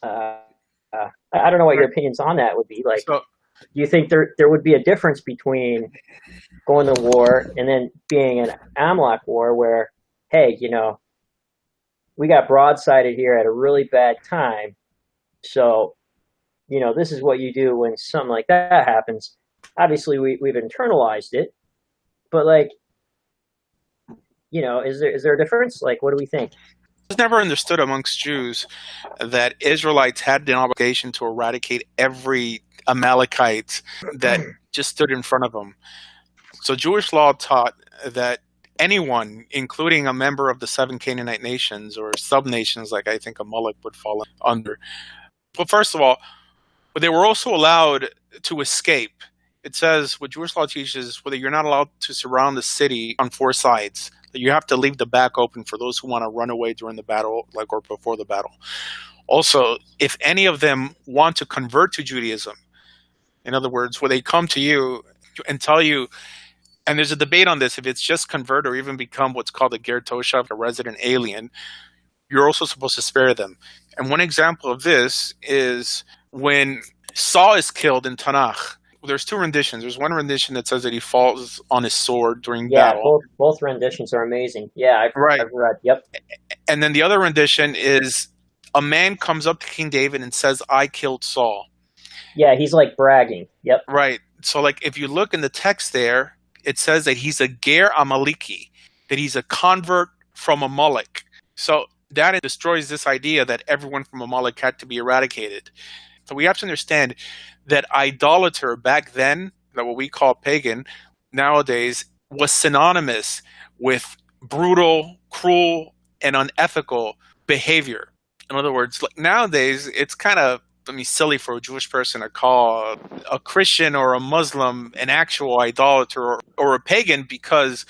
Uh, I don't know what your opinions on that would be. Like, So do you think there would be a difference between going to war and then being an Amalek war where, hey, we got broadsided here at a really bad time, so this is what you do when something like that happens. Obviously, we've internalized it, but like, is there a difference? Like, what do we think? it's never understood amongst Jews that Israelites had an obligation to eradicate every Amalekite that just stood in front of them. So Jewish law taught that anyone, including a member of the seven Canaanite nations or sub-nations, like I think Amalek would fall under. But first of all, they were also allowed to escape. It says what Jewish law teaches whether you're not allowed to surround the city on four sides. That you have to leave the back open for those who want to run away during the battle, like or before the battle. Also, if any of them want to convert to Judaism, in other words, where they come to you and tell you, and there's a debate on this, if it's just convert or even become what's called a ger toshav, a resident alien, you're also supposed to spare them. And one example of this is when Saul is killed in Tanakh. There's two renditions. There's one rendition that says that he falls on his sword during Yeah, battle. both renditions are amazing. Yeah, Right. I've read. Yep. And then the other rendition is a man comes up to King David and says, I killed Saul. Yeah, he's like bragging. Yep. Right. So like if you look in the text there, it says that he's a ger Amaleki, that he's a convert from Amalek. So that destroys this idea that everyone from Amalek had to be eradicated. So we have to understand that idolater back then, that what we call pagan nowadays, was synonymous with brutal, cruel, and unethical behavior. In other words, like nowadays, it's kind of silly for a Jewish person to call a Christian or a Muslim an actual idolater or a pagan because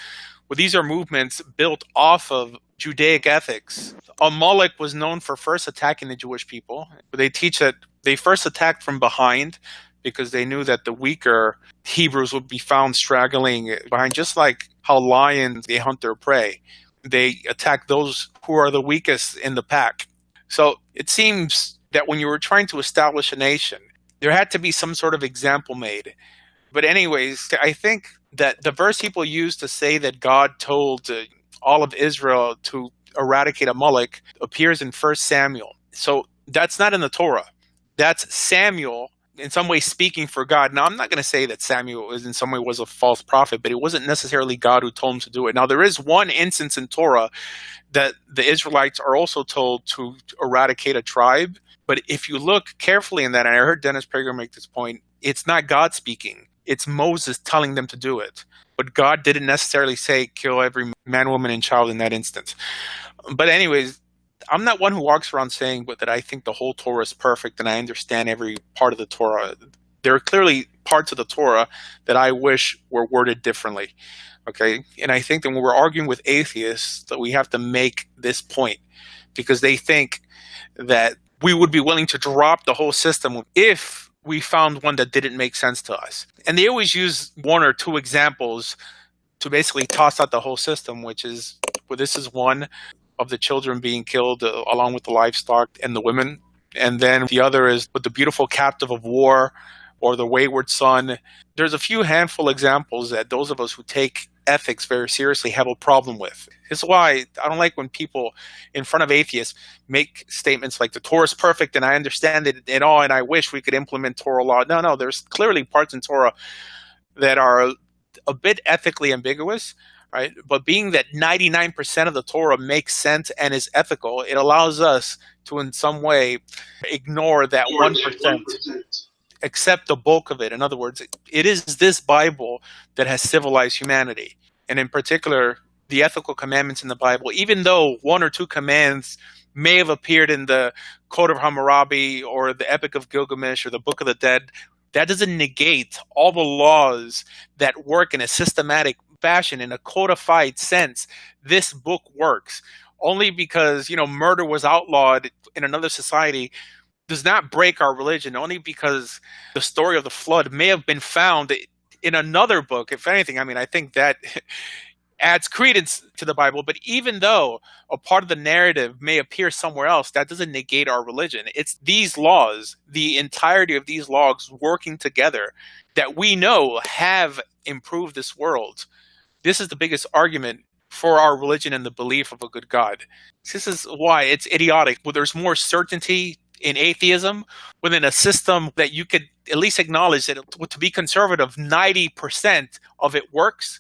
well, these are movements built off of Judaic ethics. Amalek was known for first attacking the Jewish people. They teach that they first attacked from behind because they knew that the weaker Hebrews would be found straggling behind, just like how lions, they hunt their prey. They attack those who are the weakest in the pack. So it seems that when you were trying to establish a nation, there had to be some sort of example made. But anyways, I think that the verse people use to say that God told all of Israel to eradicate Amalek appears in 1 Samuel. So that's not in the Torah. That's Samuel in some way speaking for God. Now, I'm not going to say that Samuel in some way was a false prophet, but it wasn't necessarily God who told him to do it. Now, there is one instance in Torah that the Israelites are also told to eradicate a tribe. But if you look carefully in that, and I heard Dennis Prager make this point, it's not God speaking. It's Moses telling them to do it. But God didn't necessarily say kill every man, woman, and child in that instance. But anyways, I'm not one who walks around saying that I think the whole Torah is perfect and I understand every part of the Torah. There are clearly parts of the Torah that I wish were worded differently. Okay, and I think that when we're arguing with atheists, that we have to make this point because they think that we would be willing to drop the whole system if we found one that didn't make sense to us. And they always use one or two examples to basically toss out the whole system, which is, well, this is one of the children being killed along with the livestock and the women. And then the other is with the beautiful captive of war or the wayward son. There's a few handful examples that those of us who take ethics very seriously have a problem with. It's why I don't like when people in front of atheists make statements like the Torah is perfect and I understand it and all and I wish we could implement Torah law. No, there's clearly parts in Torah that are a bit ethically ambiguous, right? But being that 99% of the Torah makes sense and is ethical, it allows us to in some way ignore that 1%. Accept the bulk of it. In other words, it is this Bible that has civilized humanity. And in particular, the ethical commandments in the Bible, even though one or two commands may have appeared in the Code of Hammurabi or the Epic of Gilgamesh or the Book of the Dead, that doesn't negate all the laws that work in a systematic fashion, in a codified sense. This book works. Only because, murder was outlawed in another society does not break our religion, only because the story of the flood may have been found in another book. If anything, I think that adds credence to the Bible. But even though a part of the narrative may appear somewhere else, that doesn't negate our religion. It's these laws, the entirety of these laws working together, that we know have improved this world. This is the biggest argument for our religion and the belief of a good God. This is why it's idiotic. Well, there's more certainty in atheism within a system that you could at least acknowledge that, to be conservative, 90% of it works.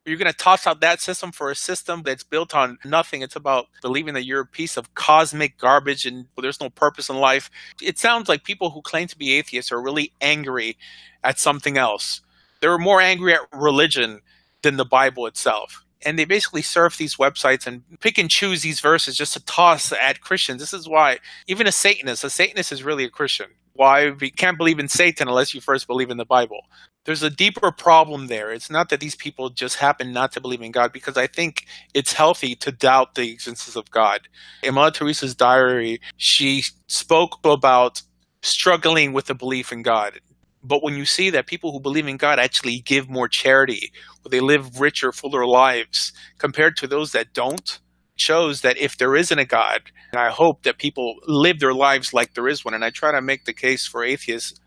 You're going to toss out that system for a system that's built on nothing. It's about believing that you're a piece of cosmic garbage and there's no purpose in life. It sounds like people who claim to be atheists are really angry at something else. They're more angry at religion than the Bible itself. And they basically surf these websites and pick and choose these verses just to toss at Christians. This is why even a Satanist is really a Christian. Why we can't believe in Satan unless you first believe in the Bible. There's a deeper problem there. It's not that these people just happen not to believe in God, because I think it's healthy to doubt the existence of God. In Mother Teresa's diary, she spoke about struggling with the belief in God. But when you see that people who believe in God actually give more charity, or they live richer, fuller lives compared to those that don't, shows that if there isn't a God, and I hope that people live their lives like there is one, and I try to make the case for atheists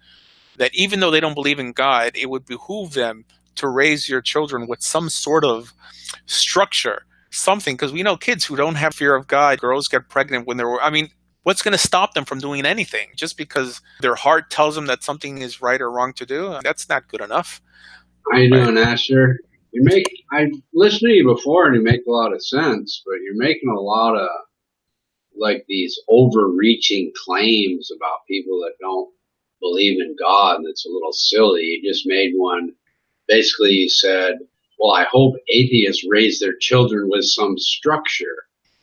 that even though they don't believe in God, it would behoove them to raise your children with some sort of structure, something, because we know kids who don't have fear of God, girls get pregnant when they're, what's going to stop them from doing anything? Just because their heart tells them that something is right or wrong to do? That's not good enough. How you doing, Asher? I've listened to you before and you make a lot of sense, but you're making a lot of like these overreaching claims about people that don't believe in God, and it's a little silly. You just made one. Basically, you said, well, I hope atheists raise their children with some structure.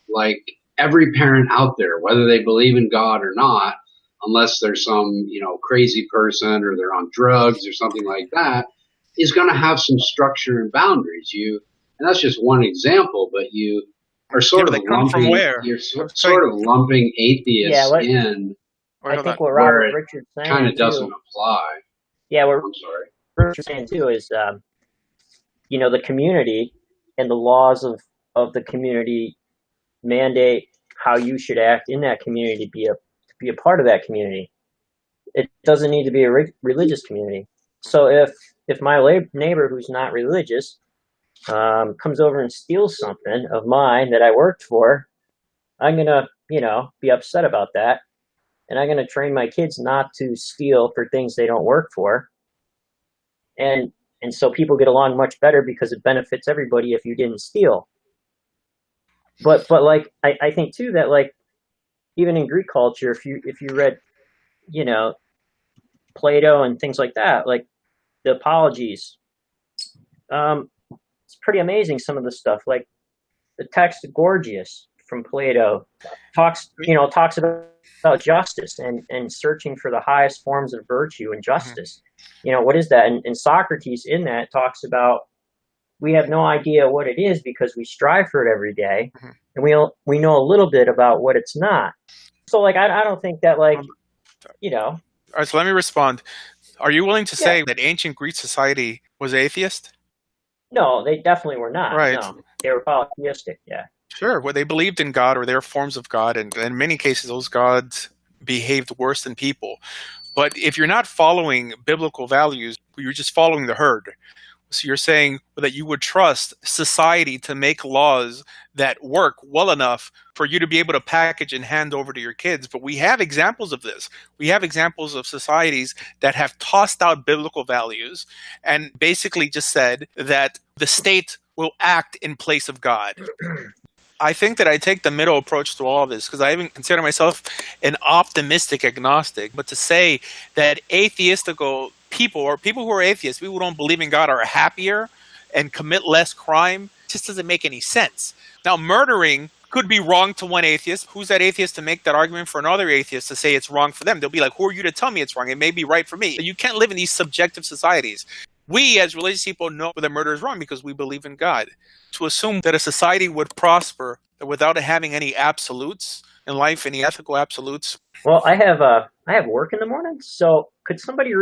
Like every parent out there, whether they believe in God or not, unless there's some, crazy person or they're on drugs or something like that, is going to have some structure and boundaries. And that's just one example, but you are sort of lumping, you're sort of lumping atheists in. I think what Robert Richard's saying kind of doesn't apply. Yeah, what I'm sorry. Richard's saying too is, the community and the laws of the community mandate how you should act in that community to be a part of that community. It doesn't need to be a religious community. So if my neighbor who's not religious comes over and steals something of mine that I worked for, I'm gonna be upset about that. And I'm going to train my kids not to steal for things they don't work for. And so people get along much better because it benefits everybody if you didn't steal. But like, I think too that like, even in Greek culture, if you read, Plato and things like that, like the Apologies, it's pretty amazing some of the stuff. Like the text of Gorgias from Plato talks about justice and searching for the highest forms of virtue and justice. What is that? And Socrates in that talks about we have no idea what it is because we strive for it every day, and we know a little bit about what it's not. So like I don't think that like All right, so let me respond. Are you willing to say that ancient Greek society was atheist? No, they definitely were not. Right. No, they were polytheistic. Yeah. Sure. Well, they believed in God, or their forms of God, and in many cases, those gods behaved worse than people. But if you're not following biblical values, you're just following the herd. So you're saying that you would trust society to make laws that work well enough for you to be able to package and hand over to your kids. But we have examples of this. We have examples of societies that have tossed out biblical values and basically just said that the state will act in place of God. I think that I take the middle approach to all of this because I even consider myself an optimistic agnostic. But to say that atheistical people, or people who are atheists, people who don't believe in God, are happier and commit less crime, just doesn't make any sense. Now, murdering could be wrong to one atheist. Who's that atheist to make that argument for another atheist to say it's wrong for them? They'll be like, who are you to tell me it's wrong? It may be right for me. You can't live in these subjective societies. We, as religious people, know that murder is wrong because we believe in God. To assume that a society would prosper without having any absolutes in life, any ethical absolutes. Well, I have work in the morning, so could somebody